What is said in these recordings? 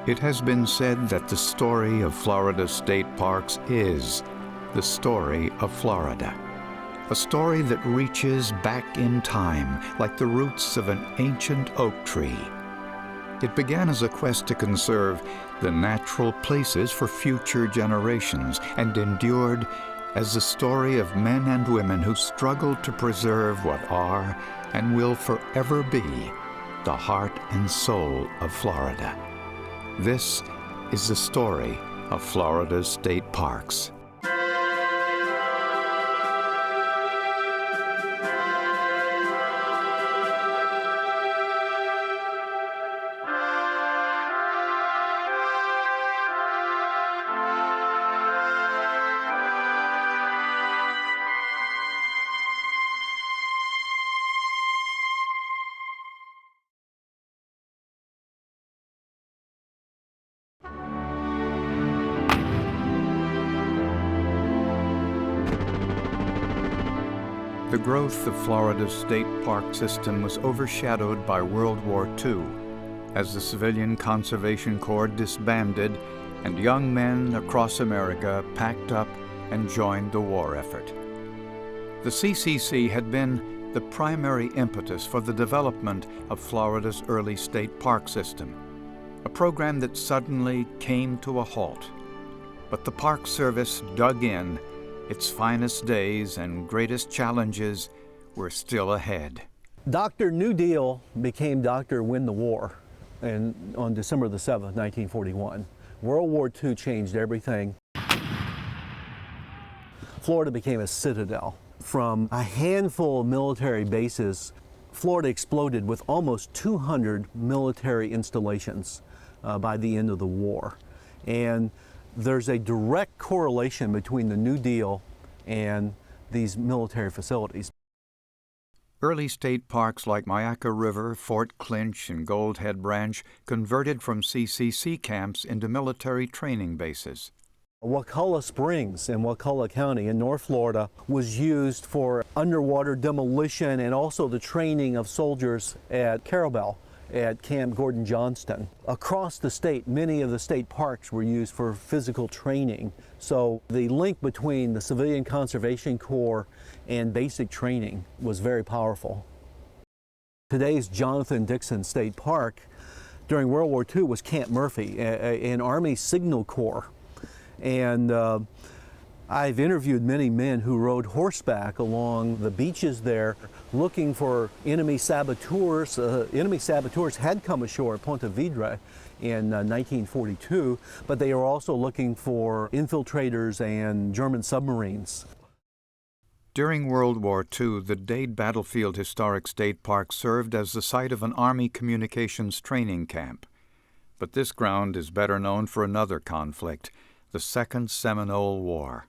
It has been said that the story of Florida's state parks is the story of Florida. A story that reaches back in time like the roots of an ancient oak tree. It began as a quest to conserve the natural places for future generations and endured as the story of men and women who struggled to preserve what are and will forever be the heart and soul of Florida. This is the story of Florida's state parks. The growth of Florida's state park system was overshadowed by World War II, as the Civilian Conservation Corps disbanded and young men across America packed up and joined the war effort. The CCC had been the primary impetus for the development of Florida's early state park system, a program that suddenly came to a halt. But the Park Service dug in. Its finest days and greatest challenges were still ahead. Dr. New Deal became Dr. Win the War on December the 7th, 1941. World War II changed everything. Florida became a citadel. From a handful of military bases, Florida exploded with almost 200 military installations by the end of the war. And there's a direct correlation between the New Deal and these military facilities. Early state parks like Myakka River, Fort Clinch, and Gold Head Branch converted from CCC camps into military training bases. Wakulla Springs in Wakulla County in North Florida was used for underwater demolition and also the training of soldiers at Carabel at Camp Gordon Johnston. Across the state, many of the state parks were used for physical training. So the link between the Civilian Conservation Corps and basic training was very powerful. Today's Jonathan Dixon State Park during World War II was Camp Murphy, an Army Signal Corps. And I've interviewed many men who rode horseback along the beaches there looking for enemy saboteurs. Enemy saboteurs had come ashore at Ponte Vedra in 1942, but they were also looking for infiltrators and German submarines. During World War II, the Dade Battlefield Historic State Park served as the site of an Army communications training camp. But this ground is better known for another conflict, the Second Seminole War.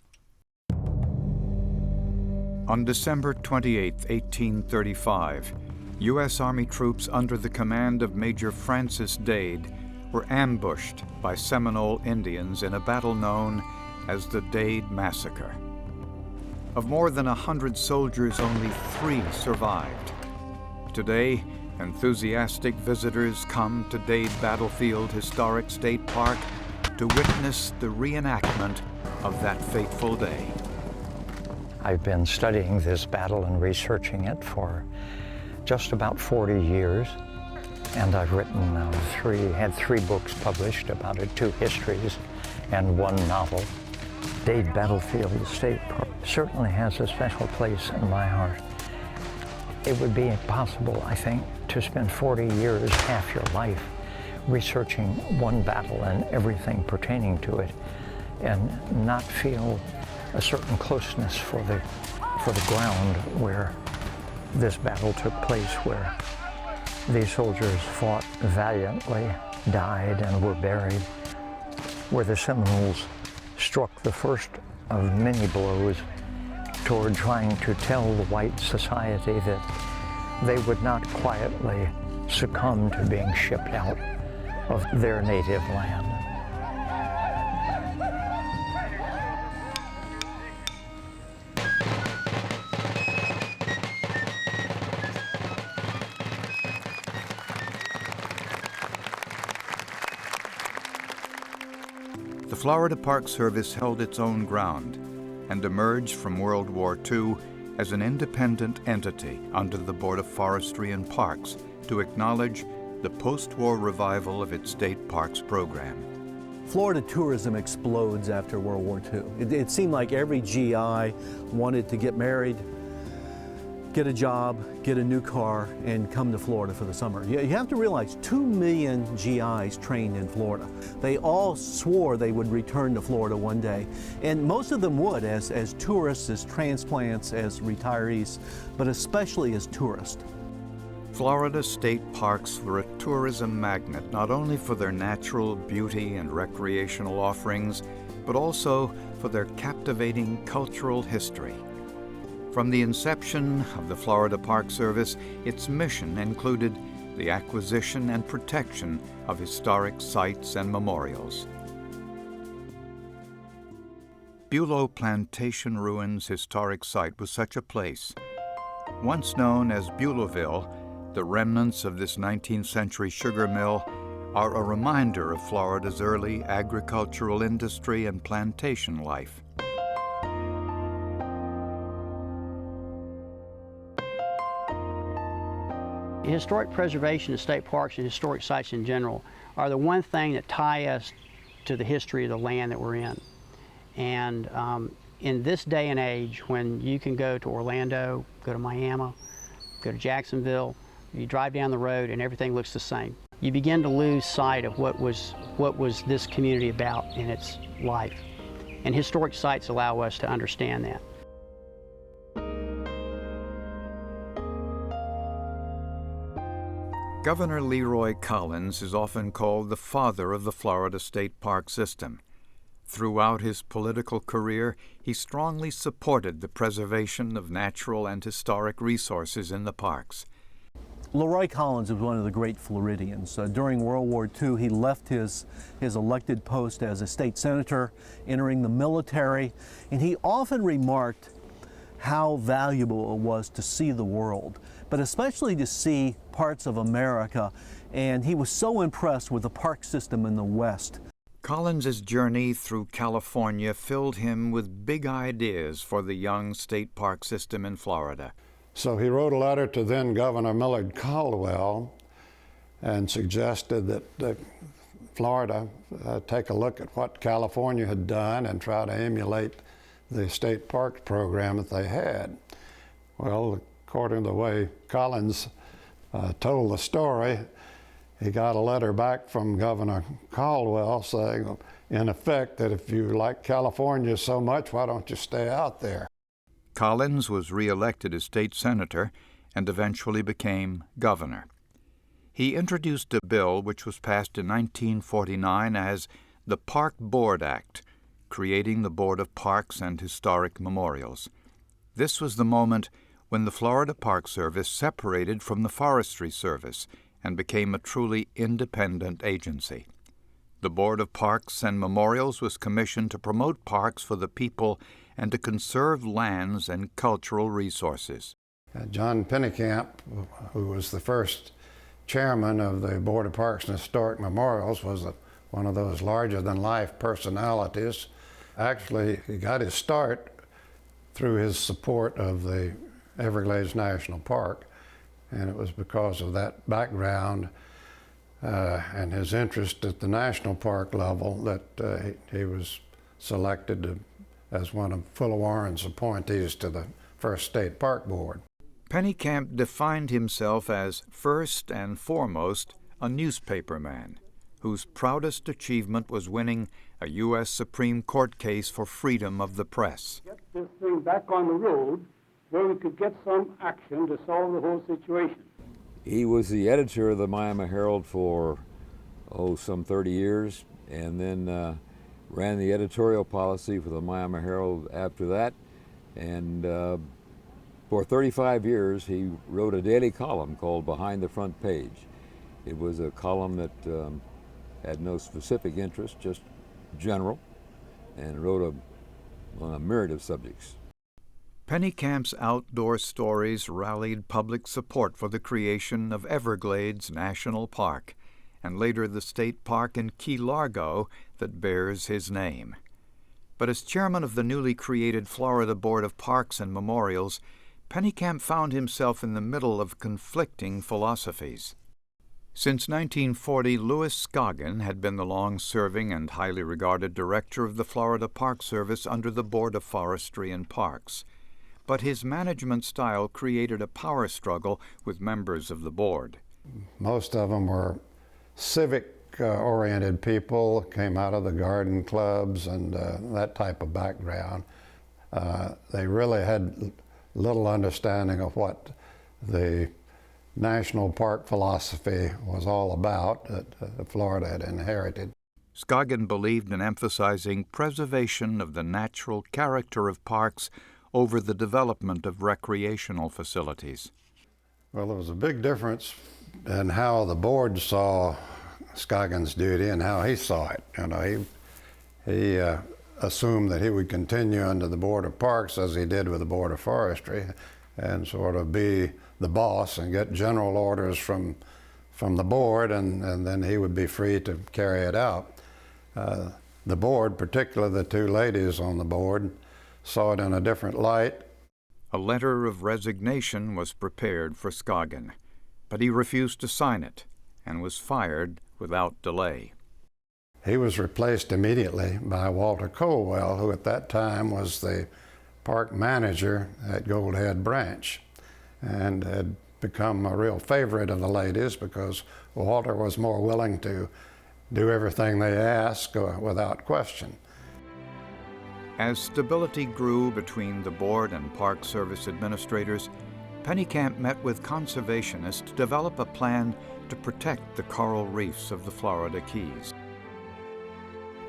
On December 28, 1835, U.S. Army troops under the command of Major Francis Dade were ambushed by Seminole Indians in a battle known as the Dade Massacre. Of more than 100 soldiers, only 3 survived. Today, enthusiastic visitors come to Dade Battlefield Historic State Park to witness the reenactment of that fateful day. I've been studying this battle and researching it for just about 40 years, and I've written had 3 books published about it, 2 histories and 1 novel. Dade Battlefield State Park certainly has a special place in my heart. It would be impossible, I think, to spend 40 years, half your life, researching one battle and everything pertaining to it, and not feel a certain closeness for the ground where this battle took place, where these soldiers fought valiantly, died, and were buried, where the Seminoles struck the first of many blows toward trying to tell the white society that they would not quietly succumb to being shipped out of their native land. Florida Park Service held its own ground and emerged from World War II as an independent entity under the Board of Forestry and Parks to acknowledge the post-war revival of its state parks program. Florida tourism explodes after World War II. It seemed like every GI wanted to get married, get a job, get a new car, and come to Florida for the summer. You have to realize 2 million GIs trained in Florida. They all swore they would return to Florida one day, and most of them would as tourists, as transplants, as retirees, but especially as tourists. Florida state parks were a tourism magnet not only for their natural beauty and recreational offerings, but also for their captivating cultural history. From the inception of the Florida Park Service, its mission included the acquisition and protection of historic sites and memorials. Bulow Plantation Ruins Historic Site was such a place. Once known as Bulowville, the remnants of this 19th century sugar mill are a reminder of Florida's early agricultural industry and plantation life. Historic preservation of state parks and historic sites in general are the one thing that tie us to the history of the land that we're in. And in this day and age, when you can go to Orlando, go to Miami, go to Jacksonville, you drive down the road and everything looks the same, you begin to lose sight of what was this community about in its life. And historic sites allow us to understand that. Governor Leroy Collins is often called the father of the Florida state park system. Throughout his political career, he strongly supported the preservation of natural and historic resources in the parks. Leroy Collins was one of the great Floridians. During World War II, he left his elected post as a state senator, entering the military, and he often remarked how valuable it was to see the world, but especially to see parts of America, and he was so impressed with the park system in the West. Collins's journey through California filled him with big ideas for the young state park system in Florida. So he wrote a letter to then Governor Millard Caldwell and suggested that Florida take a look at what California had done and try to emulate the state parks program that they had. Well, according to the way Collins told the story, he got a letter back from Governor Caldwell saying, in effect, that if you like California so much, why don't you stay out there? Collins was re-elected as state senator and eventually became governor. He introduced a bill which was passed in 1949 as the Park Board Act, creating the Board of Parks and Historic Memorials. This was the moment when the Florida Park Service separated from the Forestry Service and became a truly independent agency. The Board of Parks and Memorials was commissioned to promote parks for the people and to conserve lands and cultural resources. John Pennekamp, who was the first chairman of the Board of Parks and Historic Memorials, was one of those larger-than-life personalities. Actually, he got his start through his support of the Everglades National Park, and it was because of that background and his interest at the national park level that he was selected as one of Fuller Warren's appointees to the first State Park Board. Pennekamp defined himself as first and foremost a newspaperman, whose proudest achievement was winning a U.S. Supreme Court case for freedom of the press. Get this thing back on the road where we could get some action to solve the whole situation. He was the editor of the Miami Herald for, some 30 years, and then ran the editorial policy for the Miami Herald after that. And for 35 years, he wrote a daily column called Behind the Front Page. It was a column that had no specific interest, just general, and wrote on a myriad of subjects. Pennecamp's outdoor stories rallied public support for the creation of Everglades National Park, and later the state park in Key Largo that bears his name. But as chairman of the newly created Florida Board of Parks and Memorials, Pennekamp found himself in the middle of conflicting philosophies. Since 1940, Louis Scoggin had been the long-serving and highly regarded director of the Florida Park Service under the Board of Forestry and Parks. But his management style created a power struggle with members of the board. Most of them were civic-oriented people, came out of the garden clubs and that type of background. They really had little understanding of what the national park philosophy was all about that Florida had inherited. Scoggin believed in emphasizing preservation of the natural character of parks over the development of recreational facilities. Well, there was a big difference in how the board saw Scoggin's duty and how he saw it. You know, he assumed that he would continue under the Board of Parks as he did with the Board of Forestry and sort of be the boss and get general orders from the board, and then he would be free to carry it out. The board, particularly the two ladies on the board, saw it in a different light. A letter of resignation was prepared for Scoggin, but he refused to sign it and was fired without delay. He was replaced immediately by Walter Colwell, who at that time was the park manager at Gold Head Branch, and had become a real favorite of the ladies because Walter was more willing to do everything they asked without question. As stability grew between the board and Park Service administrators, Pennekamp met with conservationists to develop a plan to protect the coral reefs of the Florida Keys.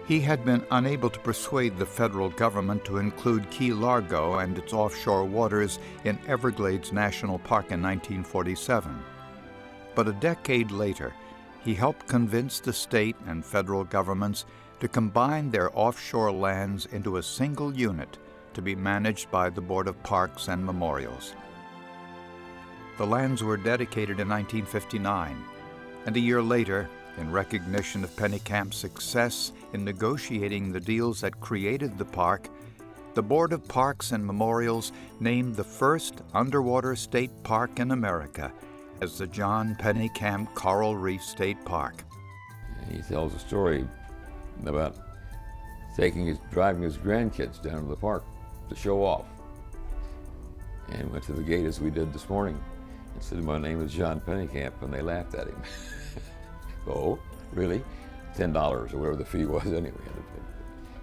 He had been unable to persuade the federal government to include Key Largo and its offshore waters in Everglades National Park in 1947. But a decade later, he helped convince the state and federal governments to combine their offshore lands into a single unit to be managed by the Board of Parks and Memorials. The lands were dedicated in 1959, and a year later, in recognition of Pennekamp's success in negotiating the deals that created the park, the Board of Parks and Memorials named the first underwater state park in America as the John Pennekamp Coral Reef State Park. He tells a story about driving his grandkids down to the park to show off. And went to the gate as we did this morning and said, "My name is John Pennekamp," and they laughed at him. Oh, really? $10 or whatever the fee was anyway.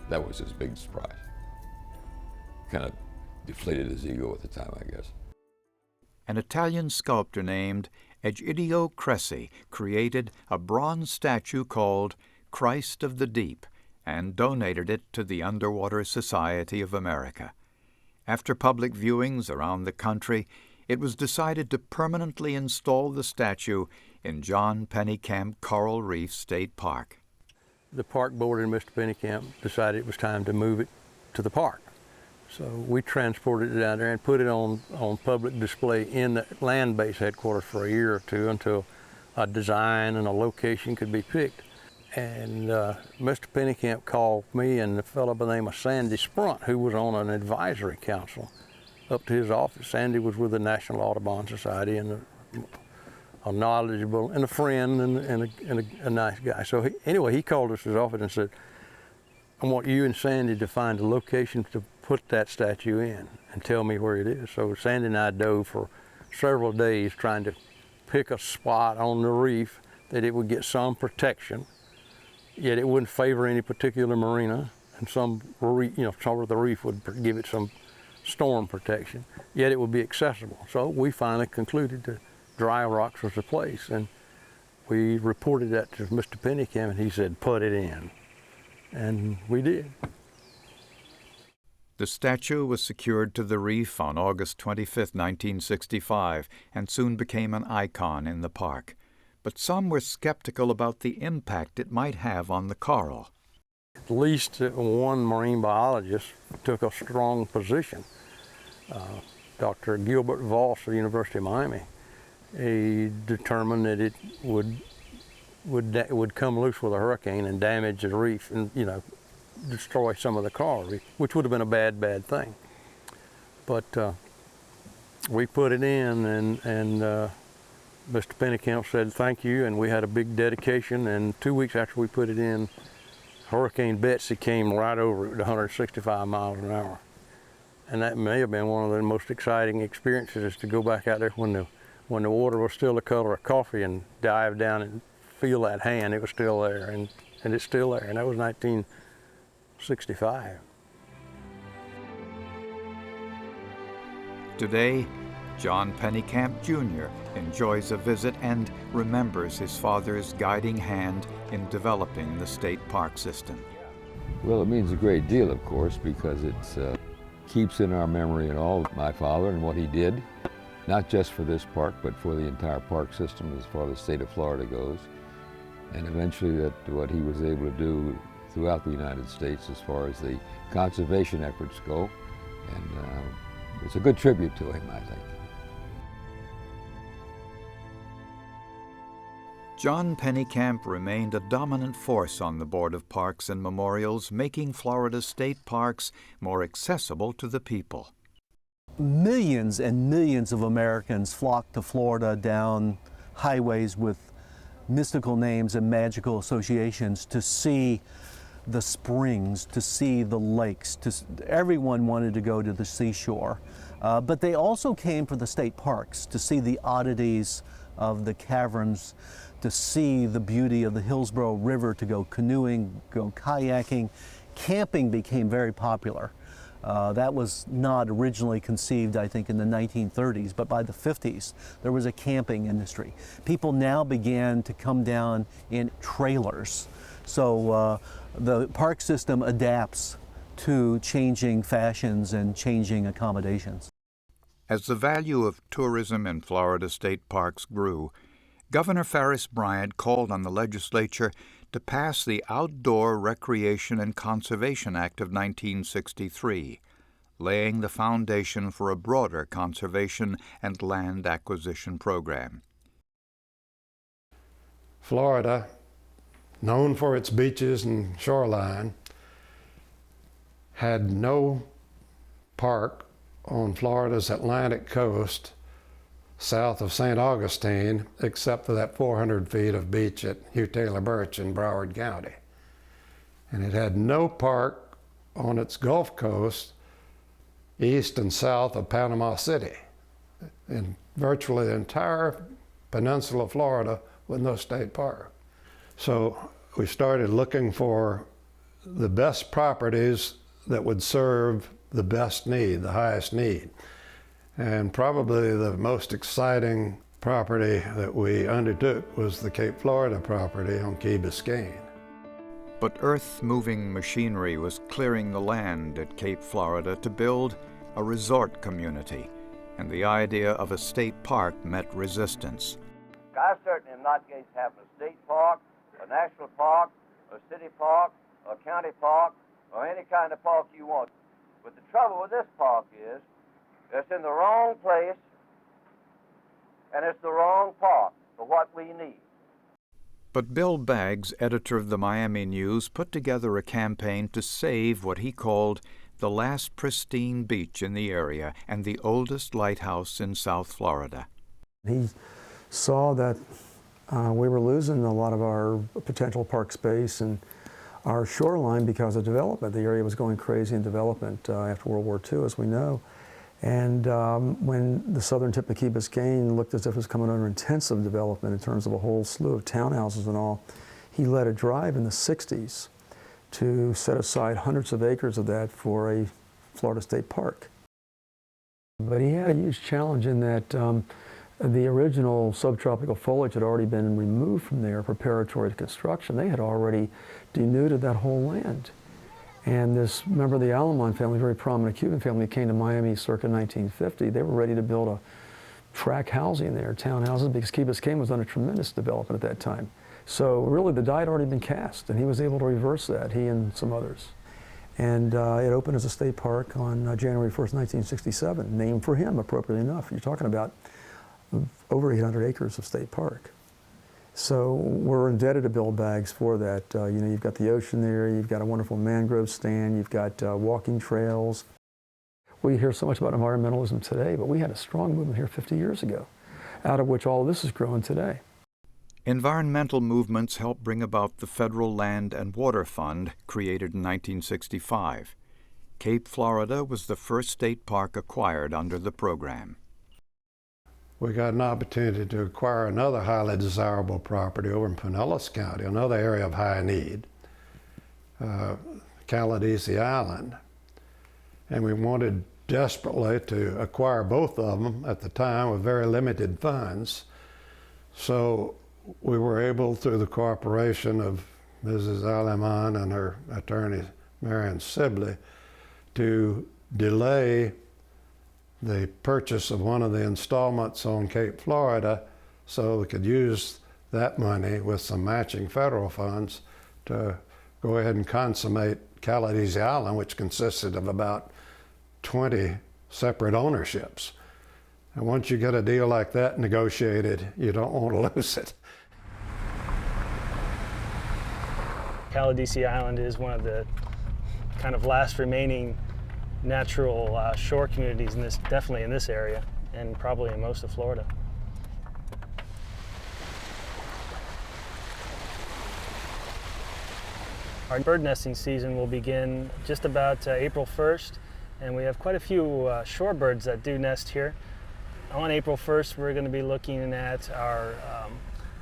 That was his big surprise. Kind of deflated his ego at the time, I guess. An Italian sculptor named Egidio Cresci created a bronze statue called Christ of the Deep and donated it to the Underwater Society of America. After public viewings around the country, it was decided to permanently install the statue in John Pennekamp Coral Reef State Park. The park board and Mr. Pennekamp decided it was time to move it to the park. So we transported it down there and put it on public display in the land-based headquarters for a year or two until a design and a location could be picked. And Mr. Pennekamp called me and a fellow by the name of Sandy Sprunt, who was on an advisory council, up to his office. Sandy was with the National Audubon Society and a knowledgeable and a friend and a nice guy. So anyway, he called us to his office and said, "I want you and Sandy to find a location to put that statue in and tell me where it is." So Sandy and I dove for several days trying to pick a spot on the reef that it would get some protection, yet it wouldn't favor any particular marina, and some where the reef would give it some storm protection, yet it would be accessible. So we finally concluded that Dry Rocks was the place, and we reported that to Mr. Pennekamp, and he said, "Put it in," and we did. The statue was secured to the reef on August 25, 1965, and soon became an icon in the park. But some were skeptical about the impact it might have on the coral. At least one marine biologist took a strong position. Dr. Gilbert Voss of the University of Miami, he determined that it would would come loose with a hurricane and damage the reef and, you know, destroy some of the coral reef, which would have been a bad thing. But we put it in, and Mr. Pennekamp said thank you, and we had a big dedication, and 2 weeks after we put it in, Hurricane Betsy came right over it at 165 miles an hour. And that may have been one of the most exciting experiences, is to go back out there when the water was still the color of coffee and dive down and feel that hand. It was still there, and it's still there, and that was 1965. Today, John Pennekamp Jr. enjoys a visit and remembers his father's guiding hand in developing the state park system. Well, it means a great deal, of course, because it keeps in our memory and all my father and what he did, not just for this park, but for the entire park system as far as the state of Florida goes, and eventually that what he was able to do throughout the United States as far as the conservation efforts go. And it's a good tribute to him, I think. John Pennekamp remained a dominant force on the Board of Parks and Memorials, making Florida's state parks more accessible to the people. Millions and millions of Americans flocked to Florida down highways with mystical names and magical associations to see the springs, to see the lakes. Everyone wanted to go to the seashore. But they also came for the state parks to see the oddities of the caverns, to see the beauty of the Hillsborough River, to go canoeing, go kayaking. Camping became very popular. That was not originally conceived, I think, in the 1930s, but by the 50s, there was a camping industry. People now began to come down in trailers. So the park system adapts to changing fashions and changing accommodations. As the value of tourism in Florida state parks grew, Governor Ferris Bryant called on the legislature to pass the Outdoor Recreation and Conservation Act of 1963, laying the foundation for a broader conservation and land acquisition program. Florida, known for its beaches and shoreline, had no park on Florida's Atlantic coast south of St. Augustine, except for that 400 feet of beach at Hugh Taylor Birch in Broward County. And it had no park on its Gulf Coast east and south of Panama City. In virtually the entire peninsula of Florida with no state park. So we started looking for the best properties that would serve the best need, the highest need. And probably the most exciting property that we undertook was the Cape Florida property on Key Biscayne. But earth-moving machinery was clearing the land at Cape Florida to build a resort community, and the idea of a state park met resistance. I certainly am not against having a state park, a national park, a city park, a county park, or any kind of park you want. But the trouble with this park is it's in the wrong place, and it's the wrong park for what we need. But Bill Baggs, editor of the Miami News, put together a campaign to save what he called the last pristine beach in the area and the oldest lighthouse in South Florida. He saw that we were losing a lot of our potential park space and our shoreline because of development. The area was going crazy in development after World War II, as we know. And when the southern tip of Key Biscayne looked as if it was coming under intensive development in terms of a whole slew of townhouses and all, he led a drive in the 60s to set aside hundreds of acres of that for a Florida state park. But he had a huge challenge in that the original subtropical foliage had already been removed from there preparatory to construction. They had already denuded that whole land. And this member of the Alamon family, very prominent Cuban family, came to Miami circa 1950. They were ready to build a tract housing there, townhouses, because Key Biscayne was under tremendous development at that time. So really the die had already been cast, and he was able to reverse that, he and some others. And it opened as a state park on January 1st, 1967, named for him, appropriately enough. You're talking about over 800 acres of state park. So we're indebted to Bill Baggs for that. You know, you've got the ocean there, you've got a wonderful mangrove stand, you've got walking trails. We hear so much about environmentalism today, but we had a strong movement here 50 years ago, out of which all of this is growing today. Environmental movements helped bring about the Federal Land and Water Fund, created in 1965. Cape Florida was the first state park acquired under the program. We got an opportunity to acquire another highly desirable property over in Pinellas County, another area of high need, Caladesi Island. And we wanted desperately to acquire both of them at the time with very limited funds. So we were able, through the cooperation of Mrs. Aleman and her attorney, Marion Sibley, to delay the purchase of one of the installments on Cape Florida so we could use that money with some matching federal funds to go ahead and consummate Caladesi Island, which consisted of about 20 separate ownerships. And once you get a deal like that negotiated, you don't want to lose it. Caladesi Island is one of the kind of last remaining natural shore communities in this, definitely in this area, and probably in most of Florida. Our bird nesting season will begin just about April 1st, and we have quite a few shorebirds that do nest here. On April 1st, we're going to be looking at our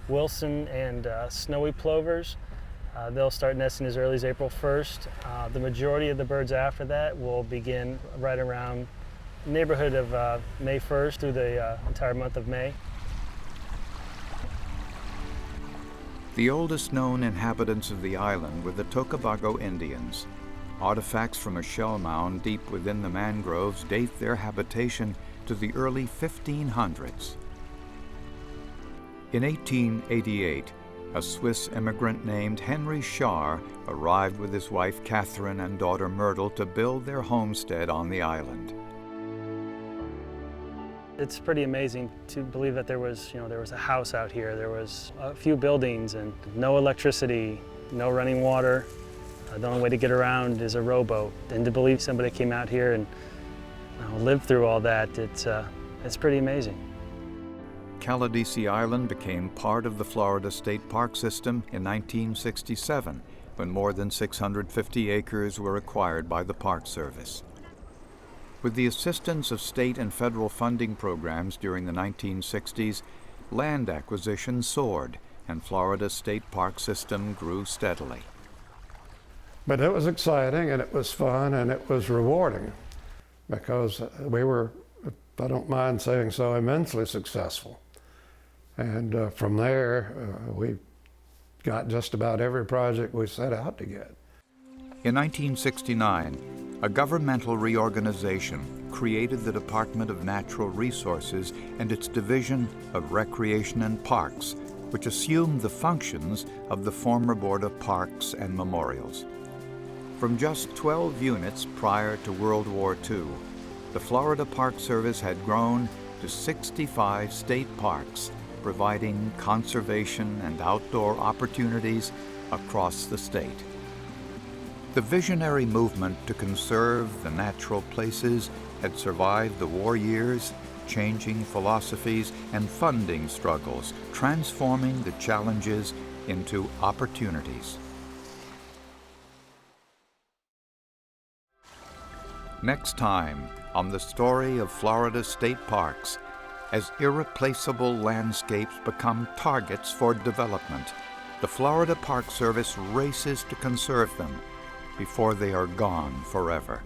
Wilson and snowy plovers. They'll start nesting as early as April 1st. The majority of the birds after that will begin right around the neighborhood of May 1st through the entire month of May. The oldest known inhabitants of the island were the Tocobago Indians. Artifacts from a shell mound deep within the mangroves date their habitation to the early 1500s. In 1888, a Swiss immigrant named Henry Schar arrived with his wife Catherine and daughter Myrtle to build their homestead on the island. It's pretty amazing to believe that there was a house out here. There was a few buildings and no electricity, no running water. The only way to get around is a rowboat. And to believe somebody came out here and lived through all that, it's pretty amazing. Caladesi Island became part of the Florida State Park system in 1967, when more than 650 acres were acquired by the Park Service. With the assistance of state and federal funding programs during the 1960s, land acquisition soared, and Florida's state park system grew steadily. But it was exciting, and it was fun, and it was rewarding, because we were, if I don't mind saying so, immensely successful. And from there, we got just about every project we set out to get. In 1969, a governmental reorganization created the Department of Natural Resources and its Division of Recreation and Parks, which assumed the functions of the former Board of Parks and Memorials. From just 12 units prior to World War II, the Florida Park Service had grown to 65 state parks, providing conservation and outdoor opportunities across the state. The visionary movement to conserve the natural places had survived the war years, changing philosophies and funding struggles, transforming the challenges into opportunities. Next time on the story of Florida's state parks, as irreplaceable landscapes become targets for development, the Florida Park Service races to conserve them before they are gone forever.